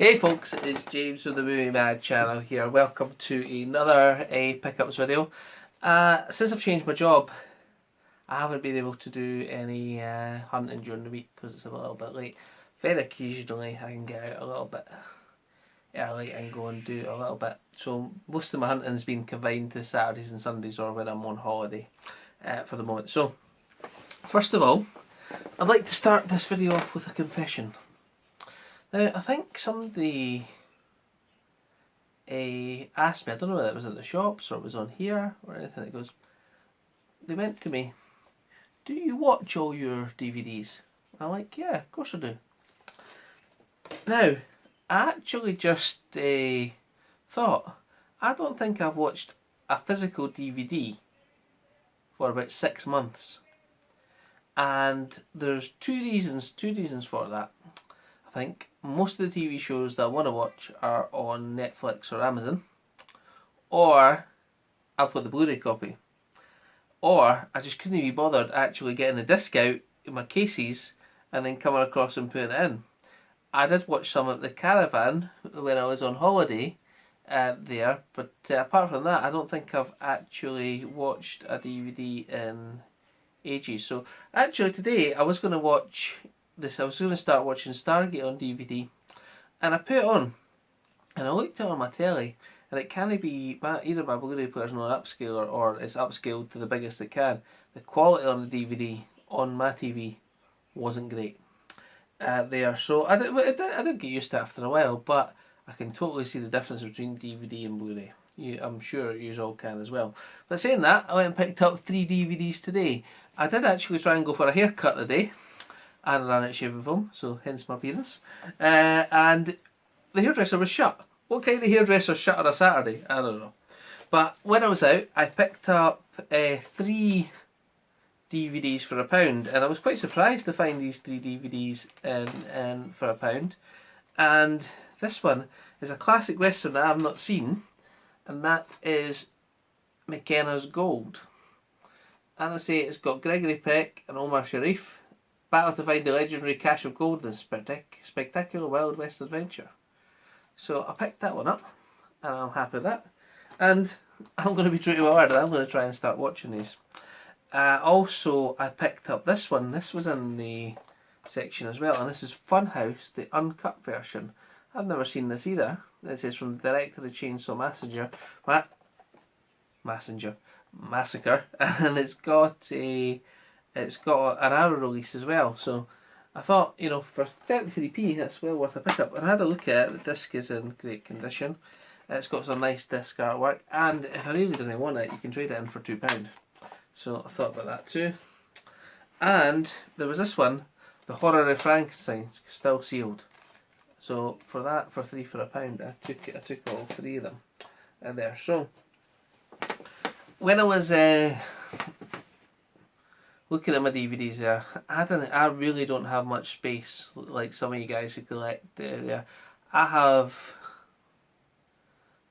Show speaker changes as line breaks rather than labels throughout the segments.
Hey folks, it's James from the Movie Mad channel here. Welcome to another pickups video. Since I've changed my job, I haven't been able to do any hunting during the week because it's a little bit late. Very occasionally I can get out a little bit early and go and do a little bit. So most of my hunting has been confined to Saturdays and Sundays or when I'm on holiday for the moment. So first of all, I'd like to start this video off with a confession. Now, I think somebody asked me, I don't know whether it was at the shops or it was on here or anything, that goes, they went to me, do you watch all your DVDs? I'm like, yeah, of course I do. Now, I actually just thought, I don't think I've watched a physical DVD for about 6 months. And there's two reasons for that. I think most of the TV shows that I want to watch are on Netflix or Amazon, or I've got the Blu-ray copy, or I just couldn't be bothered actually getting the disc out in my cases and then coming across and putting it in. I did watch some at the caravan when I was on holiday there, but apart from that I don't think I've actually watched a DVD in ages. So actually today I was going to watch this. I was going to start watching Stargate on DVD, and I put it on and I looked at it on my telly, and it can't be either my Blu-ray player's not upscale or it's upscaled to the biggest it can. The quality on the DVD on my TV wasn't great there, so I did get used to it after a while, but I can totally see the difference between DVD and Blu-ray. I'm sure you all can as well. But saying that, I went and picked up 3 DVDs today. I did actually try and go for a haircut today, and I ran out of shaving foam, so hence my appearance. And the hairdresser was shut. What kind of hairdresser shut on a Saturday? I don't know. But when I was out, I picked up 3 DVDs for £1, and I was quite surprised to find these 3 DVDs in for £1. And this one is a classic western that I've not seen, and that is McKenna's Gold. And I say it's got Gregory Peck and Omar Sharif. Battle to find the legendary cache of gold in spectacular Wild West adventure. So I picked that one up, and I'm happy with that. And I'm going to be true to my word, I'm going to try and start watching these. Also, I picked up this one. This was in the section as well, and this is Funhouse, the uncut version. I've never seen this either. This is from the director of Chainsaw Massacre, and it's got an Arrow release as well. So I thought, for 33p, that's well worth a pickup. And I had a look at it. The disc is in great condition. It's got some nice disc artwork, and if I really didn't want it, you can trade it in for £2. So I thought about that too. And there was this one, The Horror of Frankenstein, still sealed. So for that, for £3 for £1, I took all 3 of them there. So when I was looking at my DVDs there, I really don't have much space like some of you guys who collect there. I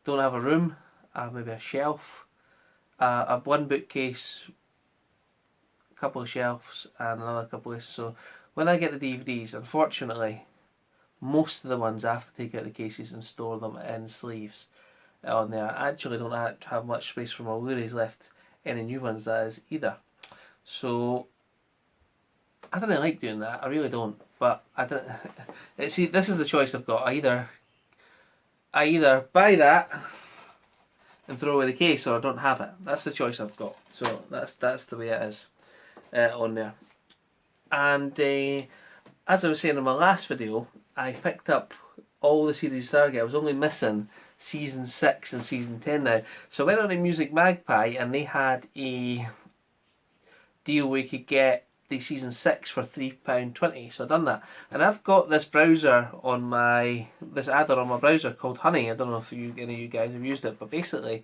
don't have a room. I have maybe a shelf, one bookcase, a couple of shelves, and another couple of. So when I get the DVDs, unfortunately, most of the ones I have to take out the cases and store them in sleeves on there. I actually don't have much space for my Blu-rays left, any new ones that is either. So I didn't like doing that, I really don't. But I didn't. See, this is the choice I've got. I either buy that and throw away the case, or I don't have it. That's the choice I've got. So that's the way it is on there. And as I was saying in my last video, I picked up all the series of Stargate. I was only missing season 6 and season 10 now. So I went on to Music Magpie, and they had a deal where you could get the season 6 for £3.20. So I've done that. And I've got this browser on this add-on on my browser called Honey. I don't know if any of you guys have used it, but basically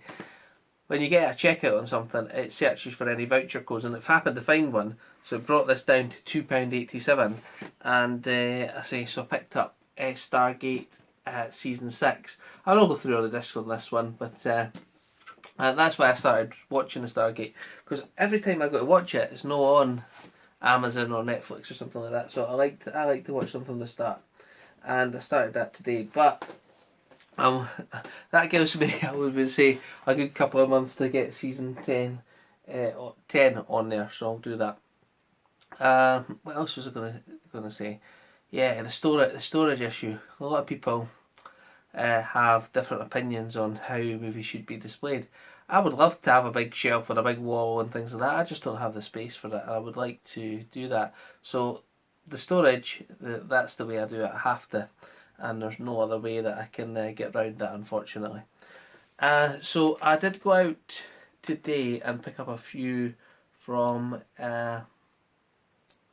when you get a checkout on something, it searches for any voucher codes, and it happened to find one, so it brought this down to £2.87. And so I picked up Stargate season 6. I don't go through all the discs on this one, but that's why I started watching the Stargate, because every time I go to watch it, it's not on Amazon or Netflix or something like that. So I like to watch them from the start. and I started that today. But that gives me, I would say, a good couple of months to get season 10 on there, so I'll do that. What else was I gonna say? Yeah, the storage issue. A lot of people have different opinions on how movies should be displayed. I would love to have a big shelf or a big wall and things like that. I just don't have the space for it. I would like to do that. So the storage, that's the way I do it. I have to, and there's no other way that I can get around that, unfortunately. So I did go out today and pick up a few from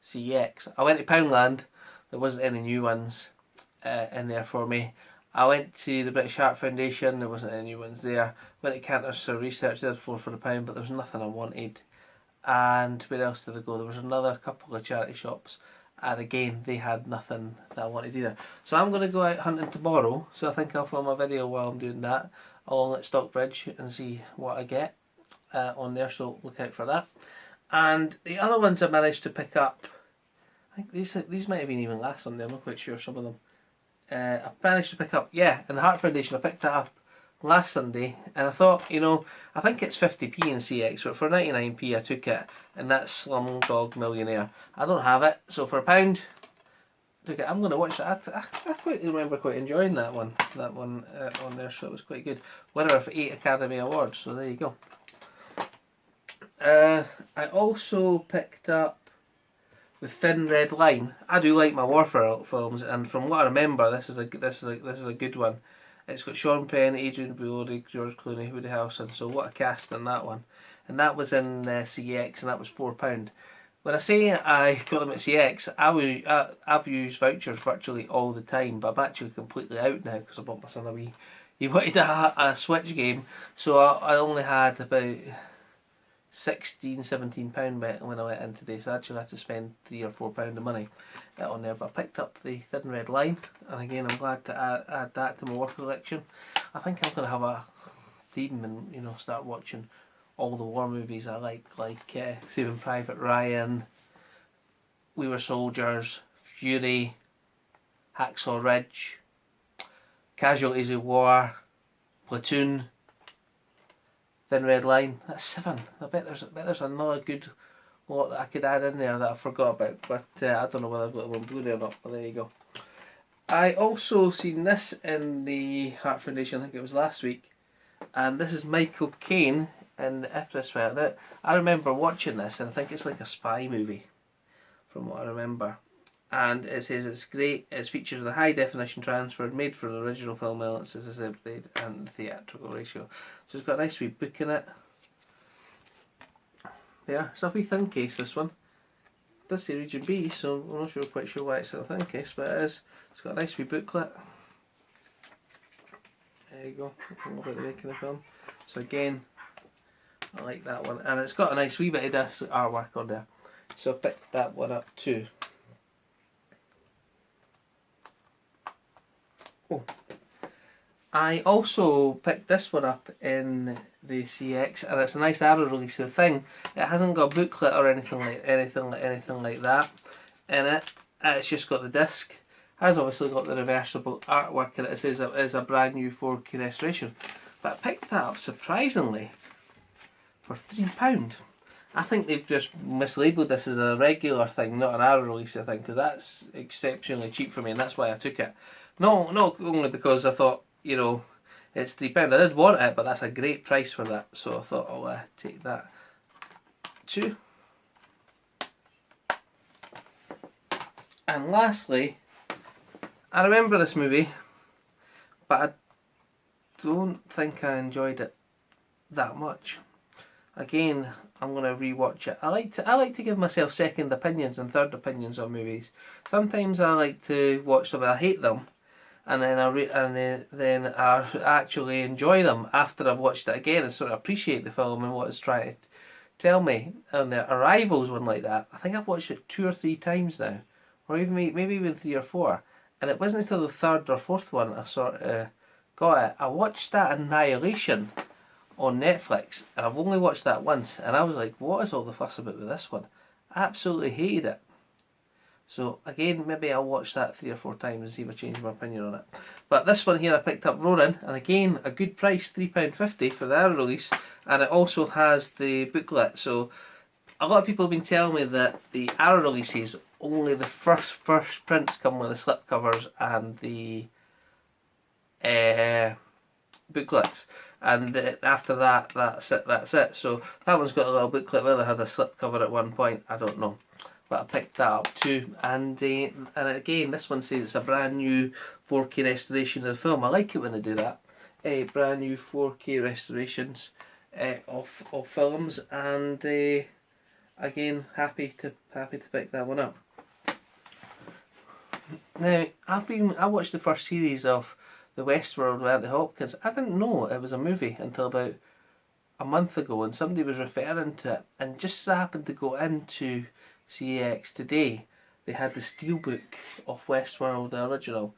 CEX. I went to Poundland. There wasn't any new ones in there for me. I went to the British Heart Foundation. There wasn't any new ones there. Went to Cantor's Research. They had 4 for £1, but there was nothing I wanted. And where else did I go? There was another couple of charity shops, and again they had nothing that I wanted either. So I'm going to go out hunting tomorrow. So I think I'll film a video while I'm doing that along at Stockbridge and see what I get on there. So look out for that. And the other ones I managed to pick up, I think these might have been even last Sunday. I'm not quite sure, some of them. I managed to pick up, yeah, in the Heart Foundation. I picked that up last Sunday, and I thought, I think it's 50p in CX, but for 99p I took it, and that's Slumdog Millionaire. I don't have it, so for £1, took it. I'm going to watch it. I quite remember quite enjoying that one on there, so it was quite good. Winner of 8 Academy Awards, so there you go. I also picked up The Thin Red Line. I do like my war films, and from what I remember, this is a good one. It's got Sean Penn, Adrian Brody, George Clooney, Woody Harrelson. So what a cast in that one. And that was in CX, and that was £4. When I say I got them at CX, I've used vouchers virtually all the time, but I'm actually completely out now because I bought my son a wee. He wanted a Switch game, so I only had about £16-17 bet when I went in today, so I actually had to spend £3 or £4 of money on there. But I picked up The Thin Red Line, and again I'm glad to add that to my war collection. I think I'm going to have a theme and start watching all the war movies I like Saving Private Ryan, We Were Soldiers, Fury, Hacksaw Ridge, Casualties of War, Platoon, Thin Red Line. That's 7. I bet there's another good lot that I could add in there that I forgot about, but I don't know whether I've got them on Blu-ray or not, but there you go. I also seen this in the Heart Foundation, I think it was last week, and this is Michael Caine in the Ipcress File. Now, I remember watching this, and I think it's like a spy movie, from what I remember. And it says it's great, it's featured with a high definition transfer, made for the original film elements as a and theatrical ratio. So it's got a nice wee book in it. There, it's a wee thin case, this one. It does say Region B, so I'm not quite sure why it's in a thin case, but it is. It's got a nice wee booklet. There you go, about the making of the film. So again, I like that one, and it's got a nice wee bit of artwork on there. So I picked that one up too. Oh, I also picked this one up in the CX, and it's a nice Arrow release. The thing, it hasn't got a booklet or anything like that in it. It's just got the disc. Has obviously got the reversible artwork, and it says it is a brand new 4K restoration. But I picked that up surprisingly for £3. I think they've just mislabeled this as a regular thing, not an Arrow release, I think, because that's exceptionally cheap for me, and that's why I took it. Not only because I thought, it's £3. I did want it, but that's a great price for that, so I thought I'll take that too. And lastly, I remember this movie, but I don't think I enjoyed it that much. Again, I'm going to rewatch it. I like to give myself second opinions and third opinions on movies. Sometimes I like to watch them and I hate them, and then I actually enjoy them after I've watched it again and sort of appreciate the film and what it's trying to tell me. And the Arrival's one like that. I think I've watched it 2 or 3 times now, or maybe even 3 or 4. And it wasn't until the 3rd or 4th one I sort of got it. I watched that Annihilation on Netflix, and I've only watched that once, and I was like, what is all the fuss about with this one? I absolutely hated it. So again, maybe I'll watch that 3 or 4 times and see if I change my opinion on it. But this one here I picked up Ronin, and again a good price, £3.50 for the Arrow release, and it also has the booklet. So a lot of people have been telling me that the Arrow releases, only the first prints come with the slipcovers and the booklets, and after that, that's it. So that one's got a little booklet. Whether it had a slipcover at one point, I don't know, but I picked that up too. And again, this one says it's a brand new 4K restoration of the film. I like it when they do that. Brand new 4K restorations of films, and again, happy to pick that one up. Now, I watched the first series of The Westworld with Anthony Hopkins. I didn't know it was a movie until about a month ago, and somebody was referring to it, and just as I happened to go into CEX today, they had the steelbook of Westworld, the original.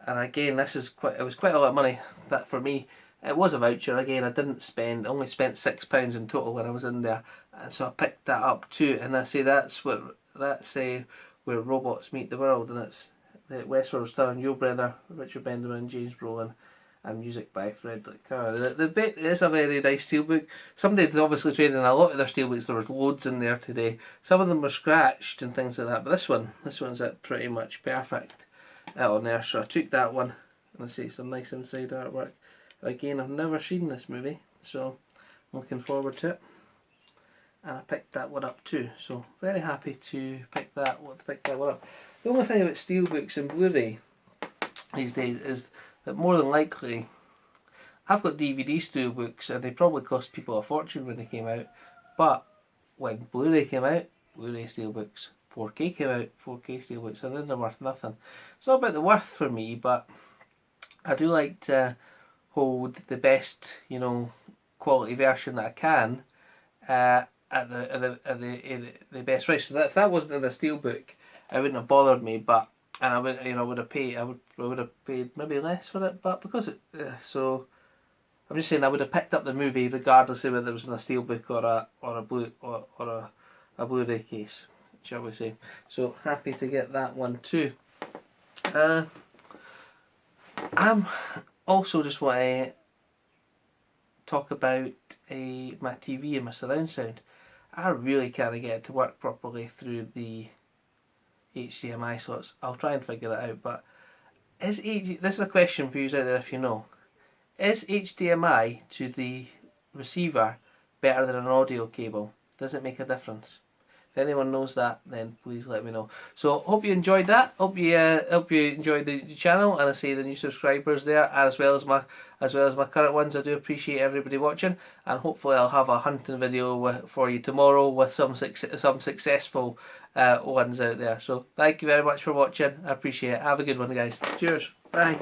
And again, it was quite a lot of money. That for me, it was a voucher. Again, I only spent £6 in total when I was in there, and so I picked that up too. And I say that's where robots meet the world, and it's the Westworld starring Yul Brynner, Richard Benjamin, and James Brolin, and music by Frederick Carr. The bit is a very nice steelbook. Somebody's obviously trading a lot of their steelbooks. There was loads in there today. Some of them were scratched and things like that, but this one's pretty much perfect on there. So I took that one, and I see some nice inside artwork. Again, I've never seen this movie, so I'm looking forward to it. And I picked that one up too, so very happy to pick that one up. The only thing about steelbooks and Blu-ray these days is that more than likely, I've got DVD steelbooks and they probably cost people a fortune when they came out, but when Blu-ray came out, Blu-ray steelbooks, 4K came out, 4K steelbooks, and then they're worth nothing. It's not about the worth for me, but I do like to hold the best, quality version that I can at the best price. So if that wasn't in the steelbook, it wouldn't have bothered me, but I would have paid maybe less for it, but because so I'm just saying I would have picked up the movie regardless of whether it was in a steelbook or a Blu-ray case, shall we say. So happy to get that one too. I'm also just want to talk about my TV and my surround sound. I really can't get it to work properly through the HDMI slots. I'll try and figure it out, but this is a question for you out there if you know. Is HDMI to the receiver better than an audio cable? Does it make a difference? If anyone knows that, then please let me know. So hope you enjoyed that. Hope you enjoyed the channel, and I see the new subscribers there, as well as my current ones. I do appreciate everybody watching, and hopefully I'll have a hunting video for you tomorrow with some successful ones out there. So thank you very much for watching. I appreciate it. Have a good one, guys. Cheers. Bye.